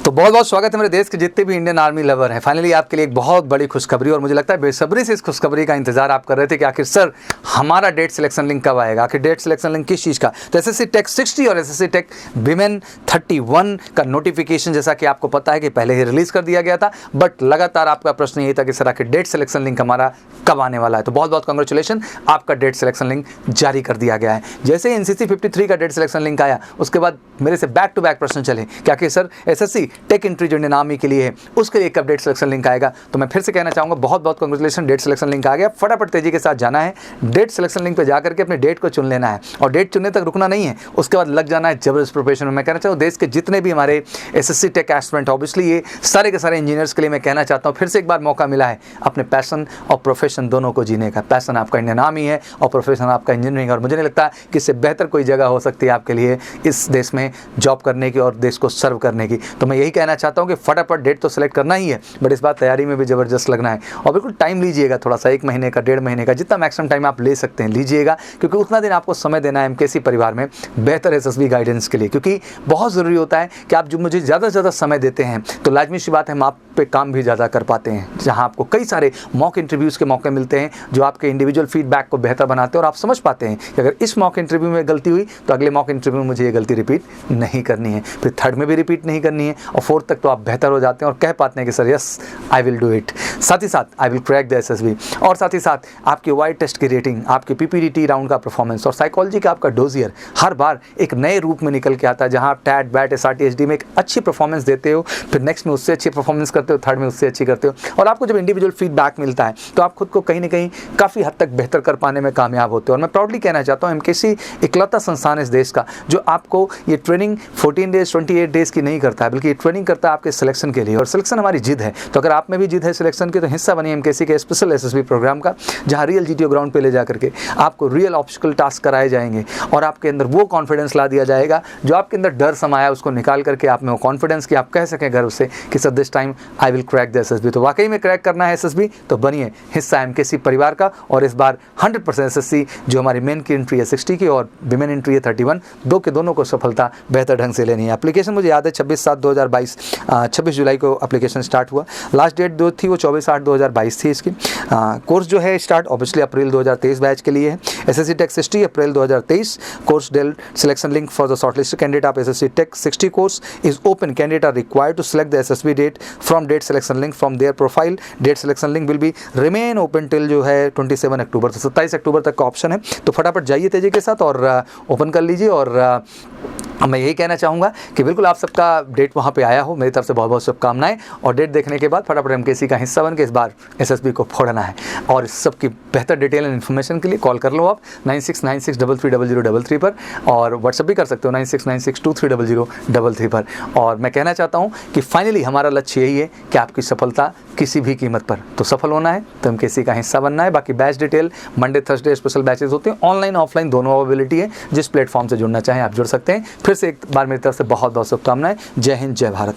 तो बहुत बहुत स्वागत है मेरे देश के जितने भी इंडियन आर्मी लवर हैं। फाइनली आपके लिए एक बहुत बड़ी खुशखबरी, और मुझे लगता है बेसब्री से इस खुशखबरी का इंतजार आप कर रहे थे कि आखिर सर हमारा डेट सिलेक्शन लिंक कब आएगा, आखिर डेट सिलेक्शन लिंक किस चीज़ का। तो एसएससी टेक 60 और एसएससी टेक विमेन 31 का नोटिफिकेशन जैसा कि आपको पता है कि पहले ही रिलीज़ कर दिया गया था, बट लगातार आपका प्रश्न यही था कि सर आखिर डेट सिलेक्शन लिंक हमारा कब आने वाला है। तो बहुत बहुत कांग्रेचुलेशन, आपका डेट सिलेक्शन लिंक जारी कर दिया गया है। जैसे ही एनसीसी 53 का डेट सिलेक्शन लिंक आया, उसके बाद मेरे से बैक टू बैक प्रश्न चले कि आखिर सर एसएससी टेक एंट्री जो इंडियन आर्मी के लिए है उसके लिए कब डेट सिलेक्शन लिंक आएगा। तो मैं फिर से कहना चाहूँगा बहुत बहुत कांग्रेचुलेशन, डेट सिलेक्शन लिंक आ गया। फटाफट तेजी के साथ जाना है, डेट सिलेक्शन लिंक पे जाकर के अपने डेट को चुन लेना है, और डेट चुनने तक रुकना नहीं है, उसके बाद लग जाना है जबरदस्त प्रिपरेशन में। मैं कहना चाहूँ देश के जितने भी हमारे एसएससी टेक एस्पिरेंट, ऑब्वियसली ये सारे के सारे इंजीनियर्स के लिए मैं कहना चाहता हूँ फिर से एक बार मौका मिला है अपने पैशन और प्रोफेशन दोनों को जीने का। पैशन आपका इंडियन आर्मी है और प्रोफेशन आपका इंजीनियरिंग, और मुझे नहीं लगता कि इससे बेहतर कोई जगह हो सकती है आपके लिए इस देश में जॉब करने की और देश को सर्व करने की। तो मैं यही कहना चाहता हूँ कि फटाफट डेट तो सेलेक्ट करना ही है, बट इस बार तैयारी में भी ज़बरदस्त लगना है, और बिल्कुल टाइम लीजिएगा थोड़ा सा, 1 महीने का, 1.5 महीने का, जितना मैक्सिमम टाइम आप ले सकते हैं लीजिएगा, क्योंकि उतना दिन आपको समय देना है एमकेसी परिवार में बेहतर एसएसबी गाइडेंस के लिए। क्योंकि बहुत ज़रूरी होता है कि आप जो मुझे ज़्यादा से ज़्यादा समय देते हैं तो लाजमी सी बात है हम आप पे काम भी ज़्यादा कर पाते हैं, जहाँ आपको कई सारे मॉक इंटरव्यूज़ के मौके मिलते हैं जो आपके इंडिविजुअल फीडबैक को बेहतर बनाते हैं, और आप समझ पाते हैं कि अगर इस मॉक इंटरव्यू में गलती हुई तो अगले मॉक इंटरव्यू में मुझे ये गलती रिपीट नहीं करनी है, फिर थर्ड में भी रिपीट नहीं करनी है, और फोर्थ तक तो आप बेहतर हो जाते हैं और कह पाते हैं कि sir yes I will do it, साथ ही साथ I will crack the SSB. और साथ ही साथ आपके वाई टेस्ट की रेटिंग, आपके पीपीडीटी राउंड का परफॉर्मेंस और साइकोलॉजी का आपका डोजियर हर बार एक नए रूप में निकल के आता है, जहाँ आप टैट बैट एसआरटी एचडी में एक अच्छी परफॉर्मेंस देते हो, फिर नेक्स्ट में उससे अच्छी परफॉर्मेंस करते हो, थर्ड में उससे अच्छी करते हो, और आपको जब इंडिविजुअल फीडबैक मिलता है तो आप खुद को कहीं ना कहीं काफ़ी हद तक बेहतर कर पाने में कामयाब होते हो। और मैं प्राउडली कहना चाहता हूँ एमकेसी इकलौता संस्थान इस देश का जो आपको ये ट्रेनिंग 14 डेज 28 डेज की नहीं करता है, बल्कि ये ट्रेनिंग करता है आपके सिलेक्शन के लिए, और सिलेक्शन हमारी जिद है। तो अगर आप में भी जिद है सिलेक्शन की तो हिस्सा बनिए एमकेसी के स्पेशल एसएसबी प्रोग्राम का, जहाँ रियल जीटीओ ग्राउंड पे ले जाकर के आपको रियल ऑब्स्टिकल टास्क कराए जाएंगे, और आपके अंदर वो कॉन्फिडेंस ला दिया जाएगा जो आपके अंदर डर समाया उसको निकाल करके आप में वो कॉन्फिडेंस कि आप कह सकें गर्व से कि sir this time I will crack the SSB. तो वाकई में क्रैक करना है एसएसबी तो बनिए हिस्सा एमकेसी परिवार का, और इस बार 100% एसएससी जो हमारी मेन की एंट्री है 60 की और विमेन एंट्री है 31, दो के दोनों को सफलता बेहतर ढंग से लेनी है। एप्लीकेशन मुझे याद है 26/7/2022 26 जुलाई को एप्लीकेशन स्टार्ट हुआ, लास्ट डेट जो थी वो 24/8/2022 थी इसकी। कोर्स जो है स्टार्ट ऑब्वियसली अप्रैल 2023 बैच के लिए है। SSC tech 60 April 2023 course dell selection link for the shortlisted candidate of SSC tech 60 course is open, candidate are required to select the SSB date from date selection link from their profile. Date selection link will be remain open till जो है 27 अक्टूबर, तो 27 अक्टूबर तक का option है। तो फटाफट जाइए तेजी के साथ और ओपन कर लीजिए, और मैं यही कहना चाहूँगा कि बिल्कुल आप सबका डेट वहाँ पे आया हो, मेरी तरफ से बहुत बहुत शुभकामनाएं, और डेट देखने के बाद फटाफट एमकेसी का हिस्सा बन के इस बार एसएसबी को फोड़ना है। और इस सब की बेहतर डिटेल एंड इन्फॉर्मेशन के लिए कॉल कर लो आप 9696330033 पर, और व्हाट्सएप भी कर सकते हो 9696230033 पर। और मैं कहना चाहता हूँ कि फाइनली हमारा लक्ष्य यही है कि आपकी सफलता किसी भी कीमत पर तो सफल होना है, तो एमकेसी का हिस्सा बनना है। बाकी batch detail Monday Thursday special batches होते हैं, ऑनलाइन ऑफलाइन दोनों अवेलेबिलिटी है, जिस प्लेटफॉर्म से जुड़ना चाहें आप जुड़ सकते हैं। फिर से एक बार मेरी तरफ से बहुत बहुत शुभकामनाएं। जय हिंद, जय भारत।